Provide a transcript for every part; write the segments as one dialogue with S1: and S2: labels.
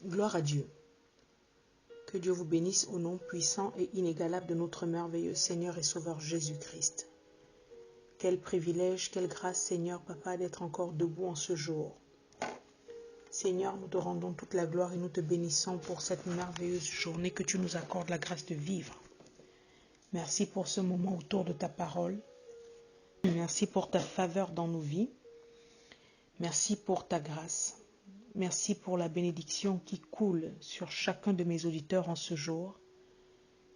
S1: Gloire à Dieu. Que Dieu vous bénisse au nom puissant et inégalable de notre merveilleux Seigneur et Sauveur Jésus-Christ. Quel privilège, quelle grâce, Seigneur, Papa, d'être encore debout en ce jour. Seigneur, nous te rendons toute la gloire et nous te bénissons pour cette merveilleuse journée que tu nous accordes la grâce de vivre. Merci pour ce moment autour de ta parole. Merci pour ta faveur dans nos vies. Merci pour ta grâce. Merci pour la bénédiction qui coule sur chacun de mes auditeurs en ce jour.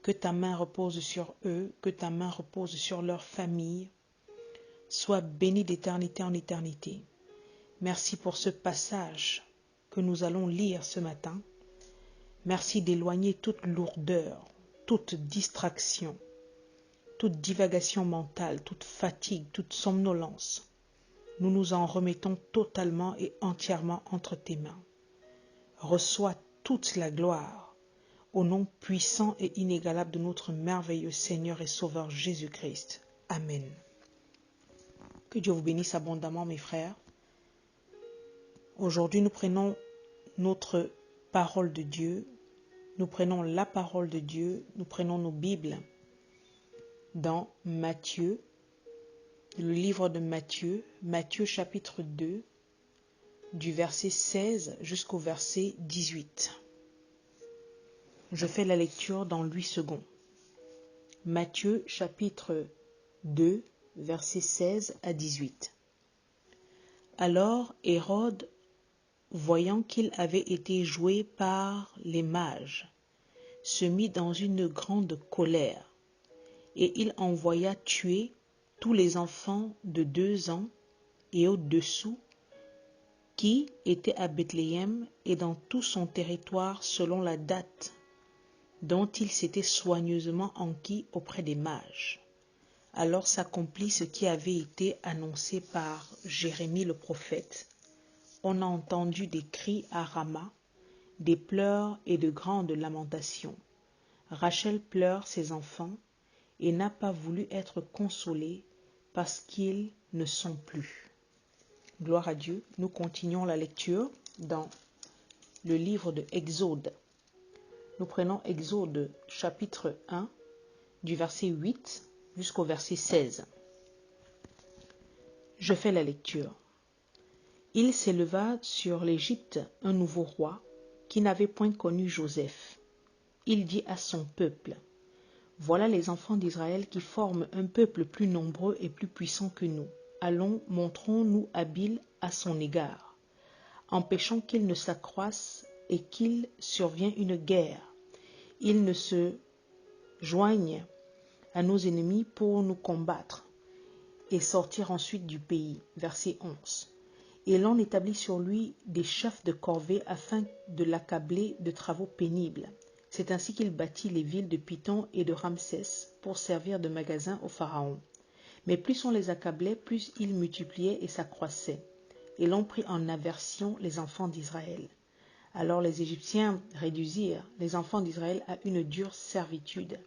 S1: Que ta main repose sur eux, que ta main repose sur leur famille. Sois béni d'éternité en éternité. Merci pour ce passage que nous allons lire ce matin. Merci d'éloigner toute lourdeur, toute distraction, toute divagation mentale, toute fatigue, toute somnolence. Nous nous en remettons totalement et entièrement entre tes mains. Reçois toute la gloire au nom puissant et inégalable de notre merveilleux Seigneur et Sauveur Jésus-Christ. Amen. Que Dieu vous bénisse abondamment, mes frères. Aujourd'hui, nous prenons notre parole de Dieu. Nous prenons la parole de Dieu. Nous prenons nos Bibles dans Matthieu, le livre de Matthieu, Matthieu chapitre 2, du verset 16 jusqu'au verset 18. Je fais la lecture dans 8 secondes. Matthieu chapitre 2, verset 16 à 18. Alors Hérode, voyant qu'il avait été joué par les mages, se mit dans une grande colère, et il envoya tuer tous les enfants de 2 ans et au-dessous qui étaient à Bethléem et dans tout son territoire selon la date dont il s'était soigneusement enquis auprès des mages. Alors s'accomplit ce qui avait été annoncé par Jérémie le prophète. On a entendu des cris à Rama, des pleurs et de grandes lamentations. Rachel pleure ses enfants et n'a pas voulu être consolée parce qu'ils ne sont plus. Gloire à Dieu. Nous continuons la lecture dans le livre de Exode. Nous prenons Exode chapitre 1 du verset 8 jusqu'au verset 16. Je fais la lecture. Il s'éleva sur l'Égypte un nouveau roi qui n'avait point connu Joseph. Il dit à son peuple, « Voilà les enfants d'Israël qui forment un peuple plus nombreux et plus puissant que nous. Allons, montrons-nous habiles à son égard. Empêchons qu'il ne s'accroisse et qu'il survienne une guerre. Il ne se joigne à nos ennemis pour nous combattre et sortir ensuite du pays. » Verset 11. Et l'on établit sur lui des chefs de corvée afin de l'accabler de travaux pénibles. C'est ainsi qu'il bâtit les villes de Python et de Ramsès pour servir de magasin au Pharaon. Mais plus on les accablait, plus ils multipliaient et s'accroissaient. Et l'on prit en aversion les enfants d'Israël. Alors les Égyptiens réduisirent les enfants d'Israël à une dure servitude.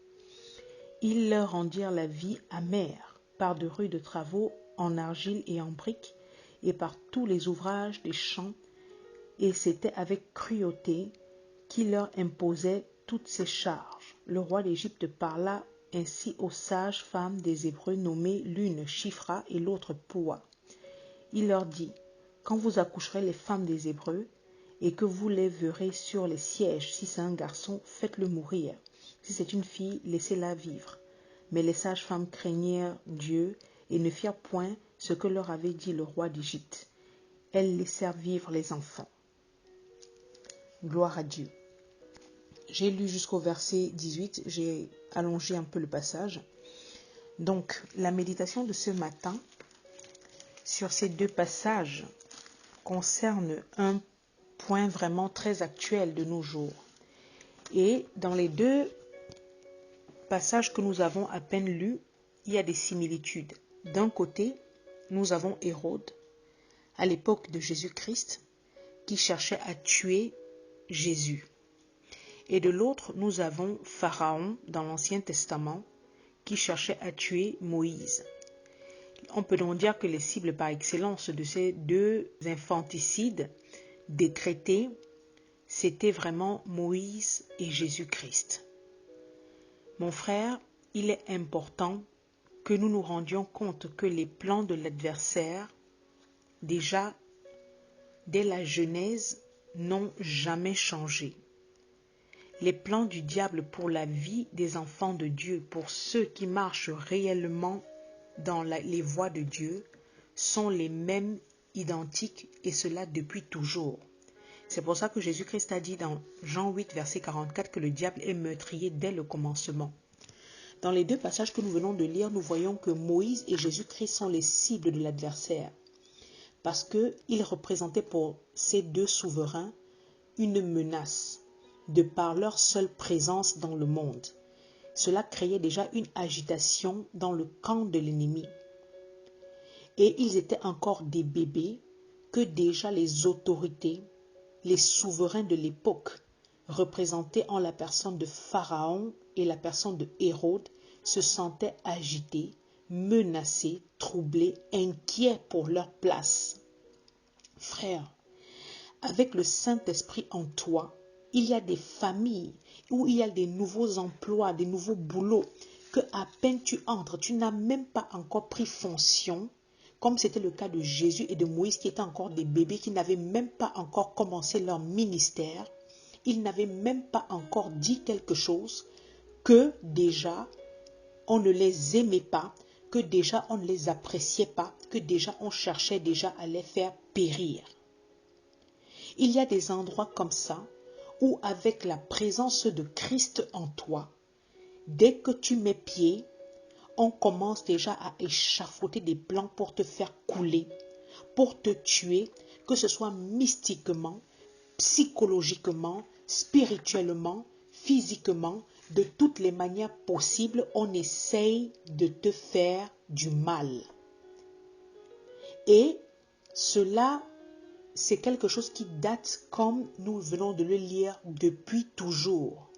S1: Ils leur rendirent la vie amère par de rudes travaux en argile et en briques, et par tous les ouvrages des champs, et c'était avec cruauté qu'il leur imposait toutes ces charges. Le roi d'Égypte parla ainsi aux sages femmes des Hébreux nommées l'une Shifra et l'autre Poua. Il leur dit, « Quand vous accoucherez les femmes des Hébreux, et que vous les verrez sur les sièges, si c'est un garçon, faites-le mourir. Si c'est une fille, laissez-la vivre. » Mais les sages femmes craignirent Dieu et ne firent point ce que leur avait dit le roi d'Égypte. Elles laissèrent vivre les enfants. Gloire à Dieu. J'ai lu jusqu'au verset 18, j'ai allongé un peu le passage. Donc, la méditation de ce matin sur ces 2 passages concerne un point vraiment très actuel de nos jours. Et dans les 2 passages que nous avons à peine lus, il y a des similitudes. D'un côté, nous avons Hérode, à l'époque de Jésus-Christ, qui cherchait à tuer Jésus. Et de l'autre, nous avons Pharaon dans l'Ancien Testament, qui cherchait à tuer Moïse. On peut donc dire que les cibles par excellence de ces 2 infanticides décrétés, c'était vraiment Moïse et Jésus-Christ. Mon frère, il est important que nous nous rendions compte que les plans de l'adversaire, déjà dès la Genèse, n'ont jamais changé. Les plans du diable pour la vie des enfants de Dieu, pour ceux qui marchent réellement dans les voies de Dieu, sont les mêmes, identiques, et cela depuis toujours. C'est pour ça que Jésus-Christ a dit dans Jean 8, verset 44, que le diable est meurtrier dès le commencement. Dans les deux passages que nous venons de lire, nous voyons que Moïse et Jésus-Christ sont les cibles de l'adversaire, parce qu'ils représentaient pour ces deux souverains une menace, de par leur seule présence dans le monde. Cela créait déjà une agitation dans le camp de l'ennemi. Et ils étaient encore des bébés que déjà les autorités, les souverains de l'époque, représentés en la personne de Pharaon et la personne de Hérode, se sentaient agités, menacés, troublés, inquiets pour leur place. Frères, avec le Saint-Esprit en toi, il y a des familles où il y a des nouveaux emplois, des nouveaux boulots, que à peine tu entres, tu n'as même pas encore pris fonction, comme c'était le cas de Jésus et de Moïse qui étaient encore des bébés, qui n'avaient même pas encore commencé leur ministère, ils n'avaient même pas encore dit quelque chose, que déjà on ne les aimait pas, que déjà on ne les appréciait pas, que déjà on cherchait déjà à les faire périr. Il y a des endroits comme ça où avec la présence de Christ en toi, dès que tu mets pied, on commence déjà à échafauder des plans pour te faire couler, pour te tuer, que ce soit mystiquement, psychologiquement, spirituellement, physiquement, de toutes les manières possibles, on essaye de te faire du mal. Et cela, c'est quelque chose qui date, comme nous venons de le lire, depuis toujours.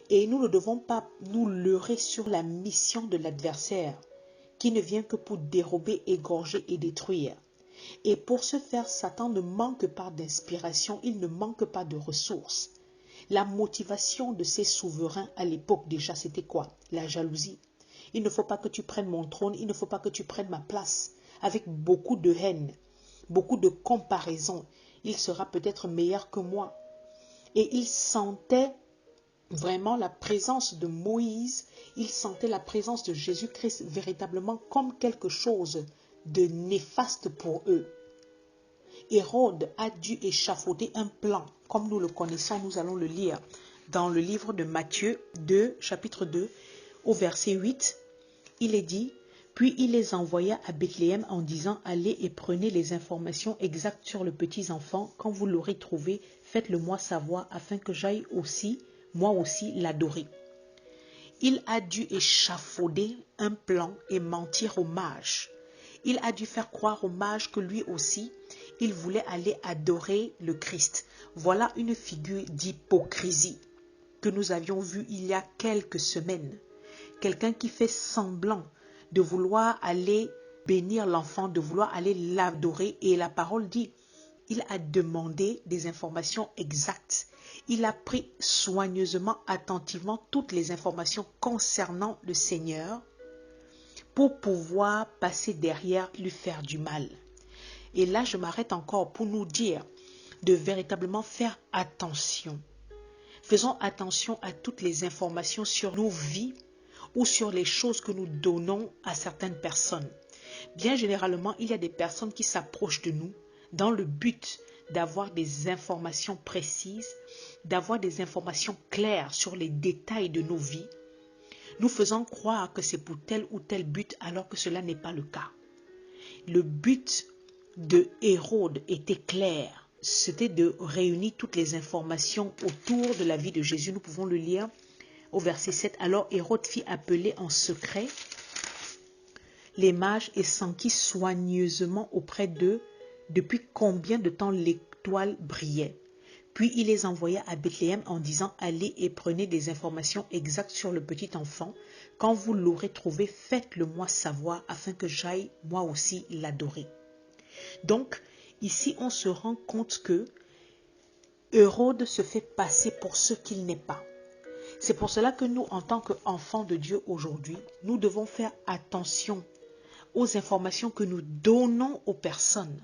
S1: Et nous ne devons pas nous leurrer sur la mission de l'adversaire, qui ne vient que pour dérober, égorger et détruire. Et pour ce faire, Satan ne manque pas d'inspiration, il ne manque pas de ressources. La motivation de ces souverains à l'époque déjà, c'était quoi? La jalousie. Il ne faut pas que tu prennes mon trône, il ne faut pas que tu prennes ma place. Avec beaucoup de haine, beaucoup de comparaison, il sera peut-être meilleur que moi. Et il sentait vraiment la présence de Moïse, il sentait la présence de Jésus-Christ véritablement comme quelque chose de néfaste pour eux. Hérode a dû échafauder un plan, comme nous le connaissons, nous allons le lire dans le livre de Matthieu 2, chapitre 2, au verset 8. Il est dit: puis il les envoya à Bethléem en disant: allez et prenez les informations exactes sur le petit enfant. Quand vous l'aurez trouvé, faites-le moi savoir, afin que j'aille aussi, moi aussi, l'adorer. Il a dû échafauder un plan et mentir aux mages. Il a dû faire croire aux mages que lui aussi, il voulait aller adorer le Christ. Voilà une figure d'hypocrisie que nous avions vue il y a quelques semaines. Quelqu'un qui fait semblant de vouloir aller bénir l'enfant, de vouloir aller l'adorer. Et la parole dit, il a demandé des informations exactes. Il a pris soigneusement, attentivement toutes les informations concernant le Seigneur pour pouvoir passer derrière, lui faire du mal. Et là, je m'arrête encore pour nous dire de véritablement faire attention. Faisons attention à toutes les informations sur nos vies ou sur les choses que nous donnons à certaines personnes. Bien généralement, il y a des personnes qui s'approchent de nous dans le but d'avoir des informations précises, d'avoir des informations claires sur les détails de nos vies, nous faisons croire que c'est pour tel ou tel but alors que cela n'est pas le cas. Le but de Hérode était clair, c'était de réunir toutes les informations autour de la vie de Jésus. Nous pouvons le lire au verset 7. Alors Hérode fit appeler en secret les mages et s'enquit soigneusement auprès d'eux depuis combien de temps l'étoile brillait. Puis il les envoya à Bethléem en disant: allez et prenez des informations exactes sur le petit enfant. Quand vous l'aurez trouvé, faites-le moi savoir, afin que j'aille moi aussi l'adorer. Donc, ici, on se rend compte que Hérode se fait passer pour ce qu'il n'est pas. C'est pour cela que nous, en tant qu'enfants de Dieu aujourd'hui, nous devons faire attention aux informations que nous donnons aux personnes.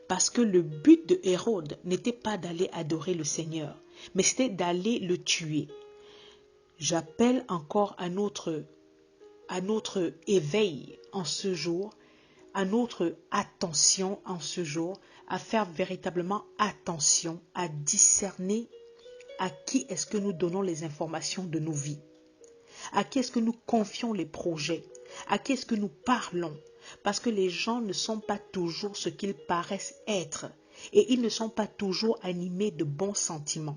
S1: Parce que le but de Hérode n'était pas d'aller adorer le Seigneur, mais c'était d'aller le tuer. J'appelle encore à notre éveil en ce jour, à notre attention en ce jour, à faire véritablement attention, à discerner à qui est-ce que nous donnons les informations de nos vies, à qui est-ce que nous confions les projets, à qui est-ce que nous parlons, parce que les gens ne sont pas toujours ce qu'ils paraissent être et ils ne sont pas toujours animés de bons sentiments.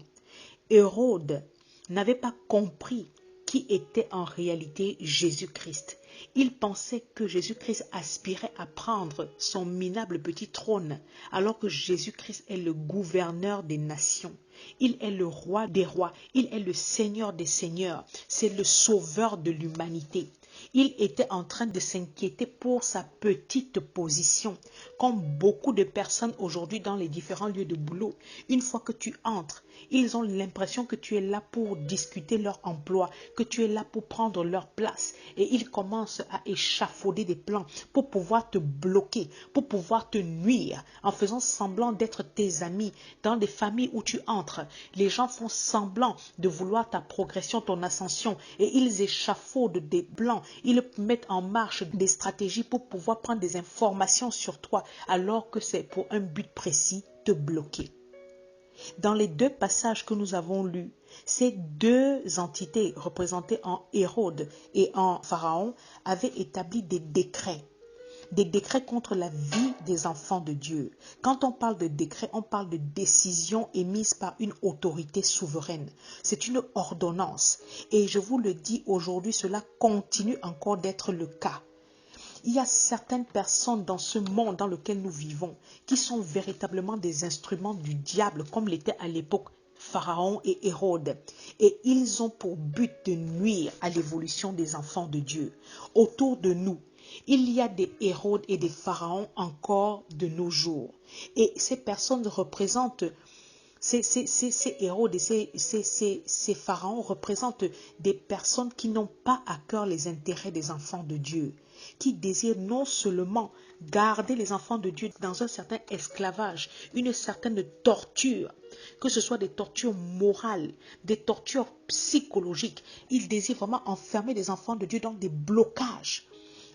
S1: Hérode n'avait pas compris qui était en réalité Jésus-Christ. Il pensait que Jésus-Christ aspirait à prendre son minable petit trône, alors que Jésus-Christ est le gouverneur des nations. Il est le roi des rois, il est le Seigneur des seigneurs, c'est le sauveur de l'humanité. Il était en train de s'inquiéter pour sa petite position, comme beaucoup de personnes aujourd'hui dans les différents lieux de boulot. Une fois que tu entres, ils ont l'impression que tu es là pour discuter leur emploi, que tu es là pour prendre leur place. Et ils commencent à échafauder des plans pour pouvoir te bloquer, pour pouvoir te nuire, en faisant semblant d'être tes amis. Dans des familles où tu entres, les gens font semblant de vouloir ta progression, ton ascension, et ils échafaudent des plans. Ils mettent en marche des stratégies pour pouvoir prendre des informations sur toi, alors que c'est pour un but précis, te bloquer. Dans les deux passages que nous avons lus, ces deux entités représentées en Hérode et en Pharaon avaient établi des décrets contre la vie des enfants de Dieu. Quand on parle de décret, on parle de décision émise par une autorité souveraine. C'est une ordonnance. Et je vous le dis aujourd'hui, cela continue encore d'être le cas. Il y a certaines personnes dans ce monde dans lequel nous vivons qui sont véritablement des instruments du diable, comme l'était à l'époque Pharaon et Hérode. Et ils ont pour but de nuire à l'évolution des enfants de Dieu. Autour de nous, il y a des Hérodes et des Pharaons encore de nos jours. Et ces personnes représentent, ces Hérodes et ces Pharaons représentent des personnes qui n'ont pas à cœur les intérêts des enfants de Dieu, qui désirent non seulement garder les enfants de Dieu dans un certain esclavage, une certaine torture, que ce soit des tortures morales, des tortures psychologiques. Ils désirent vraiment enfermer les enfants de Dieu dans des blocages,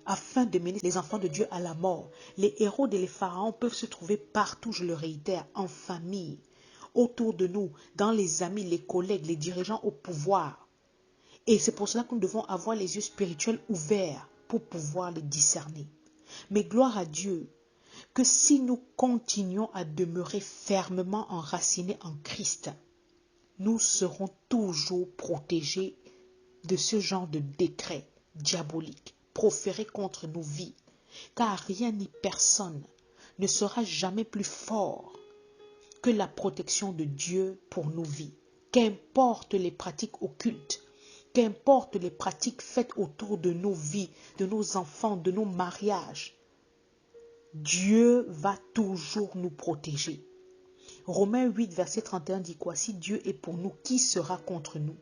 S1: afin de mener les enfants de Dieu à la mort. Les Hérodes et les Pharaons peuvent se trouver partout, je le réitère, en famille, autour de nous, dans les amis, les collègues, les dirigeants au pouvoir. Et c'est pour cela que nous devons avoir les yeux spirituels ouverts pour pouvoir les discerner. Mais gloire à Dieu, que si nous continuons à demeurer fermement enracinés en Christ, nous serons toujours protégés de ce genre de décret diabolique proféré contre nos vies, car rien ni personne ne sera jamais plus fort que la protection de Dieu pour nos vies. Qu'importe les pratiques occultes, qu'importe les pratiques faites autour de nos vies, de nos enfants, de nos mariages, Dieu va toujours nous protéger. Romains 8, verset 31 dit quoi? Si Dieu est pour nous, qui sera contre nous?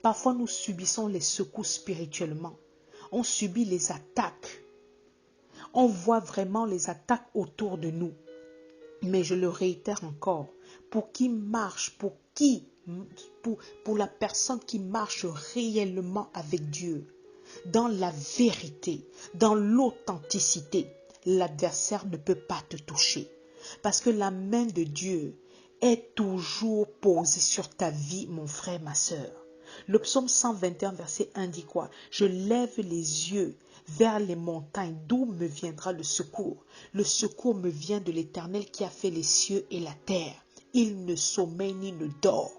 S1: Parfois, nous subissons les secousses spirituellement. On subit les attaques. On voit vraiment les attaques autour de nous. Mais je le réitère encore, pour qui marche, pour la personne qui marche réellement avec Dieu, dans la vérité, dans l'authenticité, l'adversaire ne peut pas te toucher. Parce que la main de Dieu est toujours posée sur ta vie, mon frère, ma sœur. Le psaume 121, verset 1 dit quoi? Je lève les yeux vers les montagnes, d'où me viendra le secours. Le secours me vient de l'Éternel qui a fait les cieux et la terre. Il ne sommeille ni ne dort.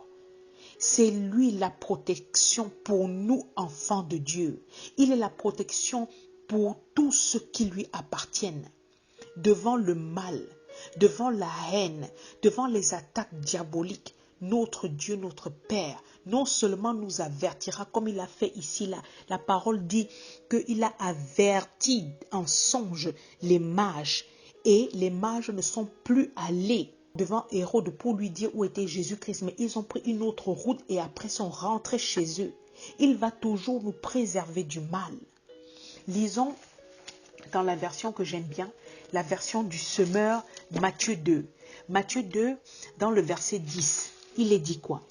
S1: C'est lui la protection pour nous, enfants de Dieu. Il est la protection pour tous ceux qui lui appartiennent. Devant le mal, devant la haine, devant les attaques diaboliques, notre Dieu, notre Père, non seulement nous avertira comme il a fait ici, la parole dit qu'il a averti en songe les mages et les mages ne sont plus allés devant Hérode pour lui dire où était Jésus-Christ, mais ils ont pris une autre route et après sont rentrés chez eux. Il va toujours nous préserver du mal. Lisons dans la version que j'aime bien, la version du semeur, Matthieu 2. Matthieu 2, dans le verset 10, il est dit quoi?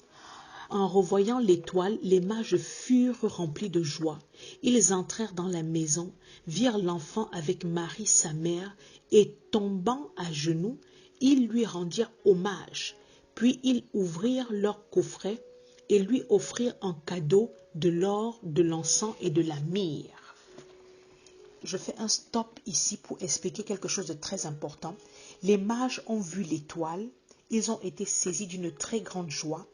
S1: En revoyant l'étoile, les mages furent remplis de joie. Ils entrèrent dans la maison, virent l'enfant avec Marie sa mère, et tombant à genoux, ils lui rendirent hommage. Puis ils ouvrirent leur coffret et lui offrirent en cadeau de l'or, de l'encens et de la myrrhe. Je fais un stop ici pour expliquer quelque chose de très important. Les mages ont vu l'étoile, ils ont été saisis d'une très grande joie.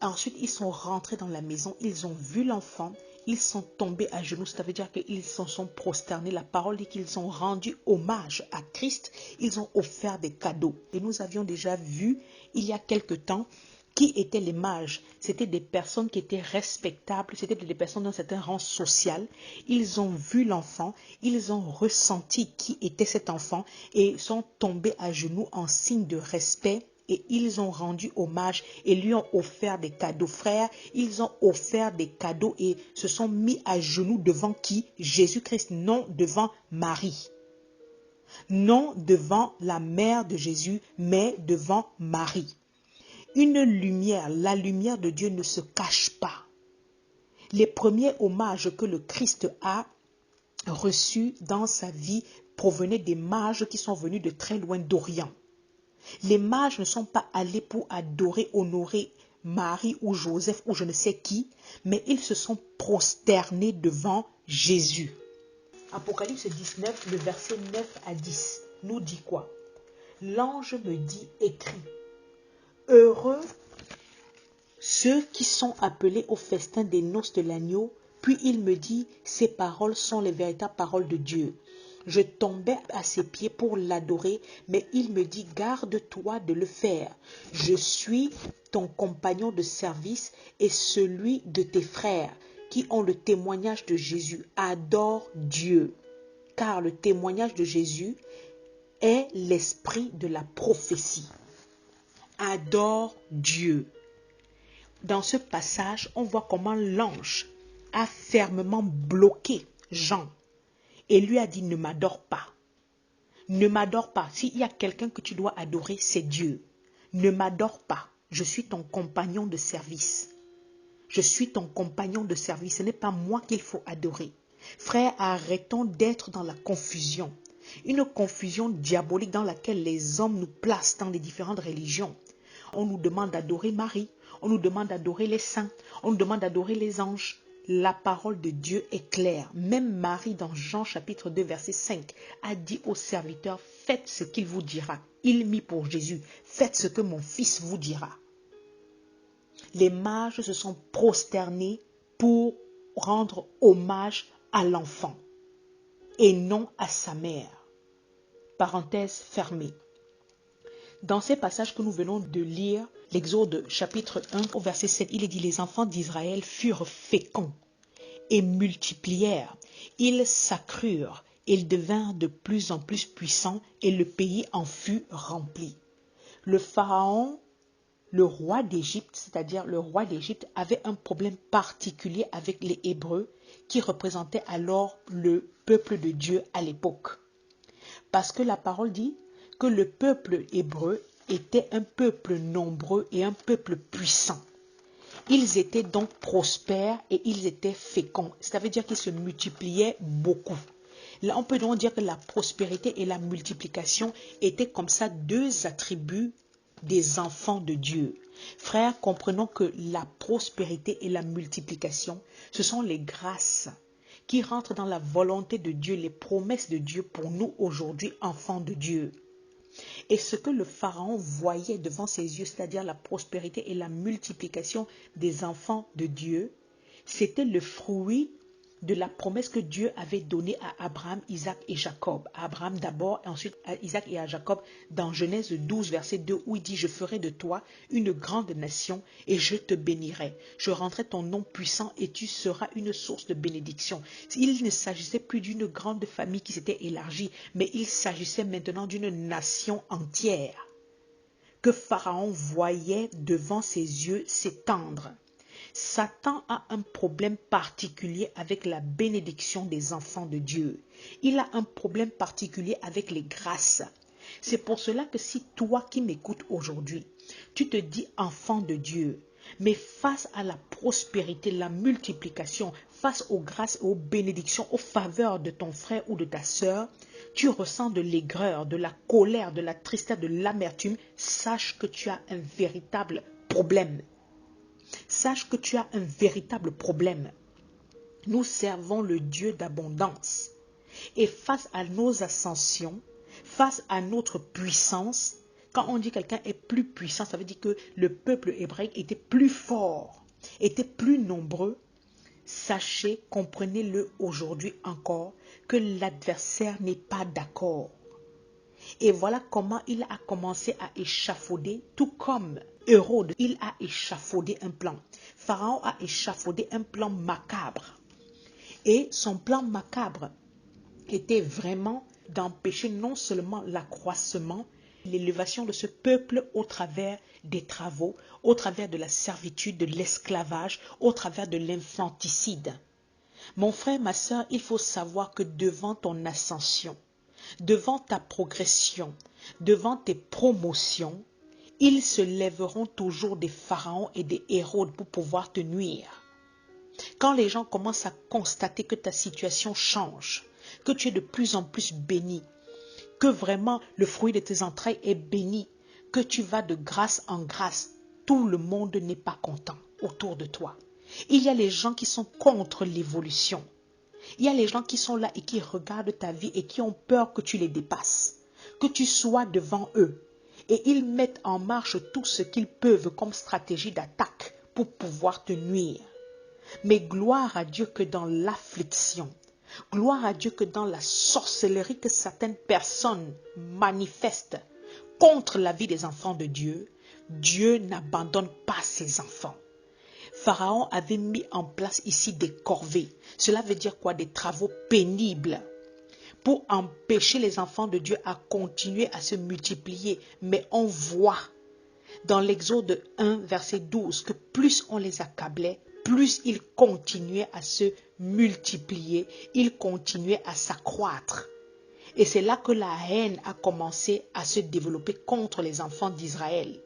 S1: Ensuite, ils sont rentrés dans la maison, ils ont vu l'enfant, ils sont tombés à genoux, ça veut dire qu'ils se sont prosternés. La parole dit qu'ils ont rendu hommage à Christ, ils ont offert des cadeaux. Et nous avions déjà vu, il y a quelque temps, qui étaient les mages. C'était des personnes qui étaient respectables, c'était des personnes d'un certain rang social. Ils ont vu l'enfant, ils ont ressenti qui était cet enfant et sont tombés à genoux en signe de respect. Et ils ont rendu hommage et lui ont offert des cadeaux. Frères, ils ont offert des cadeaux et se sont mis à genoux devant qui? Jésus-Christ, non devant Marie. Non devant la mère de Jésus, mais devant Marie. Une lumière, la lumière de Dieu ne se cache pas. Les premiers hommages que le Christ a reçus dans sa vie provenaient des mages qui sont venus de très loin d'Orient. Les mages ne sont pas allés pour adorer, honorer Marie ou Joseph ou je ne sais qui, mais ils se sont prosternés devant Jésus. Apocalypse 19, le verset 9 à 10, nous dit quoi? L'ange me dit, écrit, heureux ceux qui sont appelés au festin des noces de l'agneau. Puis il me dit, ces paroles sont les véritables paroles de Dieu. Je tombais à ses pieds pour l'adorer, mais il me dit, garde-toi de le faire. Je suis ton compagnon de service et celui de tes frères qui ont le témoignage de Jésus. Adore Dieu, car le témoignage de Jésus est l'esprit de la prophétie. Adore Dieu. Dans ce passage, on voit comment l'ange a fermement bloqué Jean et lui a dit, ne m'adore pas. Ne m'adore pas. S'il y a quelqu'un que tu dois adorer, c'est Dieu. Ne m'adore pas. Je suis ton compagnon de service. Je suis ton compagnon de service. Ce n'est pas moi qu'il faut adorer. Frère, arrêtons d'être dans la confusion. Une confusion diabolique dans laquelle les hommes nous placent dans les différentes religions. On nous demande d'adorer Marie. On nous demande d'adorer les saints. On nous demande d'adorer les anges. La parole de Dieu est claire. Même Marie, dans Jean chapitre 2, verset 5, a dit aux serviteurs, faites ce qu'il vous dira. Il mit pour Jésus, faites ce que mon fils vous dira. Les mages se sont prosternés pour rendre hommage à l'enfant et non à sa mère. Parenthèse fermée. Dans ces passages que nous venons de lire, l'Exode chapitre 1 au verset 7, il est dit, les enfants d'Israël furent féconds et multiplièrent. Ils s'accrurent, ils devinrent de plus en plus puissants et le pays en fut rempli. Le pharaon, le roi d'Égypte, c'est-à-dire le roi d'Égypte, avait un problème particulier avec les Hébreux qui représentaient alors le peuple de Dieu à l'époque. Parce que la parole dit que le peuple hébreu était un peuple nombreux et un peuple puissant. Ils étaient donc prospères et ils étaient féconds. Ça veut dire qu'ils se multipliaient beaucoup. Là, on peut donc dire que la prospérité et la multiplication étaient comme ça deux attributs des enfants de Dieu. Frères, comprenons que la prospérité et la multiplication, ce sont les grâces qui rentrent dans la volonté de Dieu, les promesses de Dieu pour nous aujourd'hui, enfants de Dieu. Et ce que le pharaon voyait devant ses yeux, c'est-à-dire la prospérité et la multiplication des enfants de Dieu, c'était le fruit de la promesse que Dieu avait donnée à Abraham, Isaac et Jacob. À Abraham d'abord, et ensuite à Isaac et à Jacob, dans Genèse 12, verset 2, où il dit « Je ferai de toi une grande nation et je te bénirai. Je rendrai ton nom puissant et tu seras une source de bénédiction. » Il ne s'agissait plus d'une grande famille qui s'était élargie, mais il s'agissait maintenant d'une nation entière. que Pharaon voyait devant ses yeux s'étendre. Satan a un problème particulier avec la bénédiction des enfants de Dieu. Il a un problème particulier avec les grâces. C'est pour cela que si toi qui m'écoutes aujourd'hui, tu te dis enfant de Dieu, mais face à la prospérité, la multiplication, face aux grâces, aux bénédictions, aux faveurs de ton frère ou de ta sœur, tu ressens de l'aigreur, de la colère, de la tristesse, de l'amertume, sache que tu as un véritable problème. Sache que tu as un véritable problème. Nous servons le Dieu d'abondance. Et face à nos ascensions, face à notre puissance, quand on dit quelqu'un est plus puissant, ça veut dire que le peuple hébraïque était plus fort, était plus nombreux. Sachez, comprenez-le aujourd'hui encore, que l'adversaire n'est pas d'accord. Et voilà comment il a commencé à échafauder, tout comme Hérode, il a échafaudé un plan. Pharaon a échafaudé un plan macabre. Et son plan macabre était vraiment d'empêcher non seulement l'accroissement, l'élévation de ce peuple au travers des travaux, au travers de la servitude, de l'esclavage, au travers de l'infanticide. Mon frère, ma sœur, il faut savoir que devant ton ascension, devant ta progression, devant tes promotions, ils se lèveront toujours des pharaons et des Hérodes pour pouvoir te nuire. Quand les gens commencent à constater que ta situation change, que tu es de plus en plus béni, que vraiment le fruit de tes entrailles est béni, que tu vas de grâce en grâce, tout le monde n'est pas content autour de toi. Il y a les gens qui sont contre l'évolution. Il y a les gens qui sont là et qui regardent ta vie et qui ont peur que tu les dépasses, que tu sois devant eux. Et ils mettent en marche tout ce qu'ils peuvent comme stratégie d'attaque pour pouvoir te nuire. Mais gloire à Dieu que dans l'affliction, gloire à Dieu que dans la sorcellerie que certaines personnes manifestent contre la vie des enfants de Dieu, Dieu n'abandonne pas ses enfants. Pharaon avait mis en place ici des corvées. Cela veut dire quoi? Des travaux pénibles pour empêcher les enfants de Dieu à continuer à se multiplier. Mais on voit dans l'Exode 1, verset 12, que plus on les accablait, plus ils continuaient à se multiplier, ils continuaient à s'accroître. Et c'est là que la haine a commencé à se développer contre les enfants d'Israël.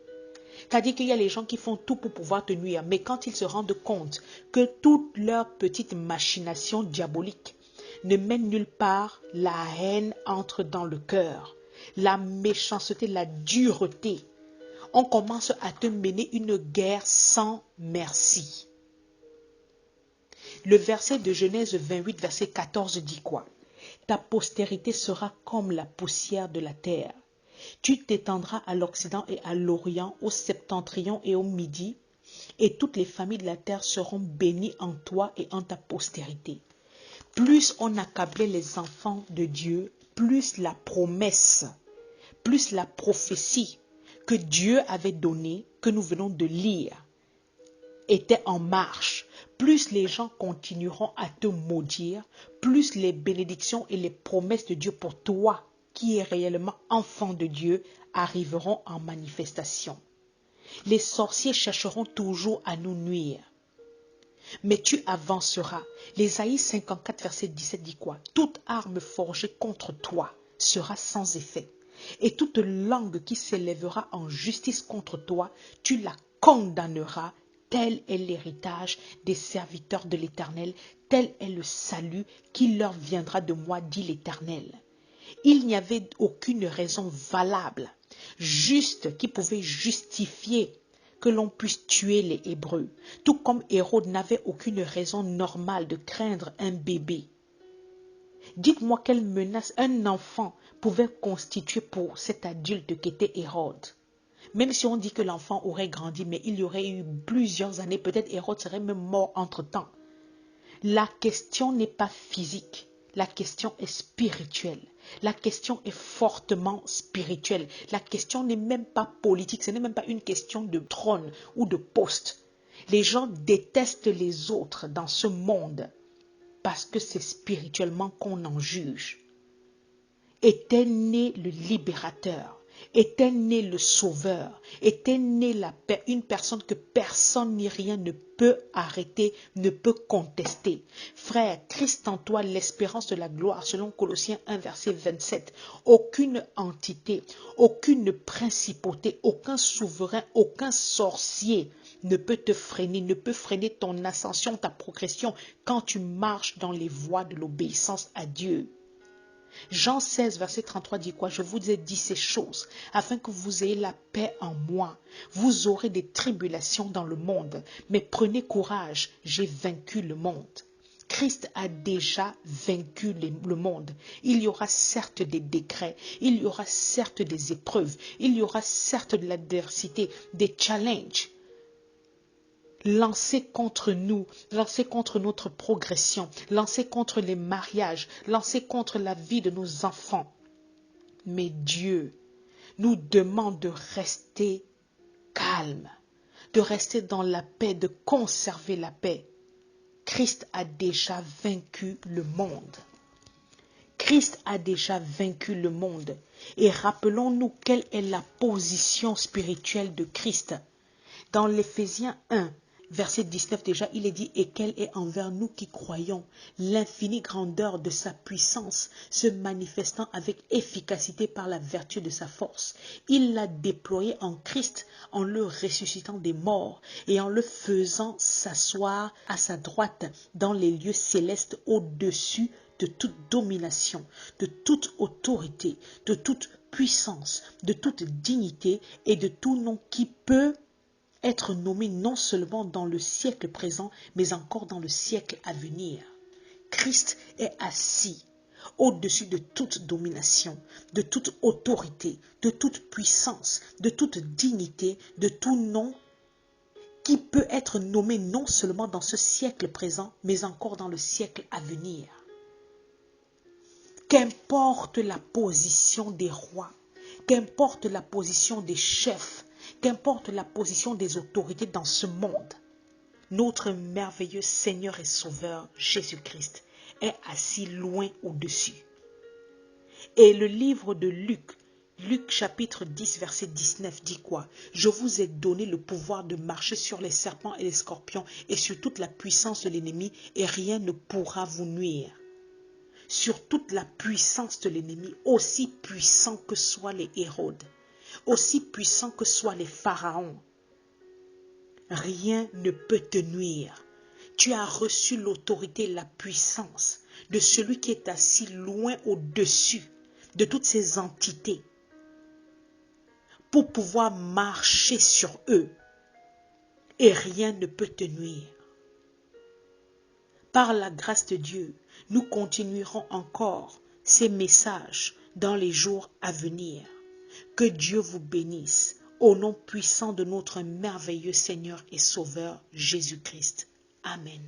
S1: C'est-à-dire qu'il y a les gens qui font tout pour pouvoir te nuire, mais quand ils se rendent compte que toutes leurs petites machinations diaboliques ne mènent nulle part, la haine entre dans le cœur, la méchanceté, la dureté. On commence à te mener une guerre sans merci. Le verset de Genèse 28, verset 14 dit quoi? Ta postérité sera comme la poussière de la terre. Tu t'étendras à l'Occident et à l'Orient, au septentrion et au Midi, et toutes les familles de la terre seront bénies en toi et en ta postérité. Plus on accablait les enfants de Dieu, plus la promesse, plus la prophétie que Dieu avait donnée, que nous venons de lire, était en marche. Plus les gens continueront à te maudire, plus les bénédictions et les promesses de Dieu pour toi, qui est réellement enfant de Dieu, arriveront en manifestation. Les sorciers chercheront toujours à nous nuire. Mais tu avanceras. L'Ésaïe 54, verset 17 dit quoi? Toute arme forgée contre toi sera sans effet. Et toute langue qui s'élèvera en justice contre toi, tu la condamneras. Tel est l'héritage des serviteurs de l'Éternel. Tel est le salut qui leur viendra de moi, dit l'Éternel. Il n'y avait aucune raison valable, juste, qui pouvait justifier que l'on puisse tuer les Hébreux, tout comme Hérode n'avait aucune raison normale de craindre un bébé. Dites-moi quelle menace un enfant pouvait constituer pour cet adulte qu'était Hérode. Même si on dit que l'enfant aurait grandi, mais il y aurait eu plusieurs années, peut-être Hérode serait même mort entre-temps. La question n'est pas physique, la question est spirituelle. La question est fortement spirituelle. La question n'est même pas politique, ce n'est même pas une question de trône ou de poste. Les gens détestent les autres dans ce monde parce que c'est spirituellement qu'on en juge. Était né le libérateur, était né le Sauveur, était né une personne que personne ni rien ne peut arrêter, ne peut contester. Frère, Christ en toi, l'espérance de la gloire, selon Colossiens 1, verset 27. Aucune entité, aucune principauté, aucun souverain, aucun sorcier ne peut te freiner, ne peut freiner ton ascension, ta progression quand tu marches dans les voies de l'obéissance à Dieu. Jean 16, verset 33 dit quoi? Je vous ai dit ces choses, afin que vous ayez la paix en moi. Vous aurez des tribulations dans le monde, mais prenez courage, j'ai vaincu le monde. Christ a déjà vaincu le monde. Il y aura certes des décrets, il y aura certes des épreuves, il y aura certes de l'adversité, des challenges. Lancés contre nous, lancés contre notre progression, lancés contre les mariages, lancés contre la vie de nos enfants. Mais Dieu nous demande de rester calme, de rester dans la paix, de conserver la paix. Christ a déjà vaincu le monde. Christ a déjà vaincu le monde. Et rappelons-nous quelle est la position spirituelle de Christ. Dans l'Éphésiens 1, verset 19 déjà, il est dit « Et quelle est envers nous qui croyons l'infinie grandeur de sa puissance, se manifestant avec efficacité par la vertu de sa force. Il l'a déployé en Christ en le ressuscitant des morts et en le faisant s'asseoir à sa droite dans les lieux célestes au-dessus de toute domination, de toute autorité, de toute puissance, de toute dignité et de tout nom qui peut être nommé non seulement dans le siècle présent, mais encore dans le siècle à venir. Christ est assis au-dessus de toute domination, de toute autorité, de toute puissance, de toute dignité, de tout nom qui peut être nommé non seulement dans ce siècle présent, mais encore dans le siècle à venir. Qu'importe la position des rois, qu'importe la position des chefs, qu'importe la position des autorités dans ce monde, notre merveilleux Seigneur et Sauveur Jésus-Christ est assis loin au-dessus. Et le livre de Luc, Luc chapitre 10 verset 19 dit quoi? Je vous ai donné le pouvoir de marcher sur les serpents et les scorpions et sur toute la puissance de l'ennemi et rien ne pourra vous nuire. Sur toute la puissance de l'ennemi, aussi puissant que soient les Hérodes, aussi puissant que soient les pharaons, rien ne peut te nuire. Tu as reçu l'autorité et la puissance de celui qui est assis loin au-dessus de toutes ces entités pour pouvoir marcher sur eux et rien ne peut te nuire. Par la grâce de Dieu, nous continuerons encore ces messages dans les jours à venir. Que Dieu vous bénisse au nom puissant de notre merveilleux Seigneur et Sauveur Jésus-Christ. Amen.